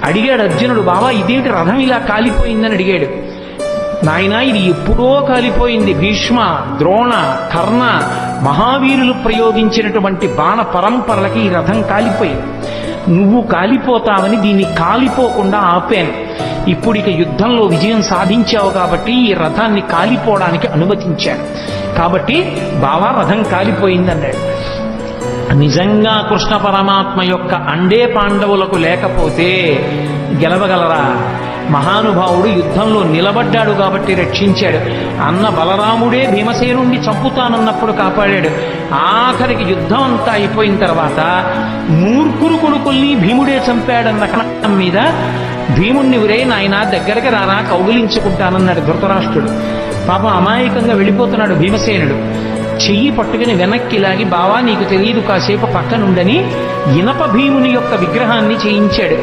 అడిగాడు అర్జునుడు, బావా ఇదేమిటి రథం ఇలా కాలిపోయిందని అడిగాడు. నాయనా ఇది ఎప్పుడో కాలిపోయింది. భీష్మ, ద్రోణ, కర్ణ మహావీరులు ప్రయోగించినటువంటి బాణ పరంపరలకి ఈ రథం కాలిపోయింది. నువ్వు కాలిపోతావని దీన్ని కాలిపోకుండా ఆపాను. ఇప్పుడు ఇక యుద్ధంలో విజయం సాధించావు కాబట్టి ఈ రథాన్ని కాలిపోవడానికి అనుమతించాను. కాబట్టి బావా రథం కాలిపోయిందన్నాడు. నిజంగా కృష్ణ పరమాత్మ యొక్క అండే పాండవులకు లేకపోతే గెలవగలరా? మహానుభావుడు యుద్ధంలో నిలబడ్డాడు కాబట్టి రక్షించాడు. అన్న బలరాముడే భీమసేనుండి చంపుతానన్నప్పుడు కాపాడాడు. ఆఖరికి యుద్ధం అంతా అయిపోయిన తర్వాత మూర్ఖురు కొడుకుల్ని భీముడే చంపాడన్న కారణం మీద భీముణ్ణి ఉరే నాయన దగ్గరికి రారా కౌగిలించుకుంటానన్నాడు ధృతరాష్ట్రుడు. పాపం అమాయకంగా వెళ్ళిపోతున్నాడు భీమసేనుడు. చెయ్యి పట్టుకుని వెనక్కి లాగి, బావా నీకు తెలియదు కాసేపు పక్కనుండని ఇనప భీముని యొక్క విగ్రహాన్ని చేయించాడు.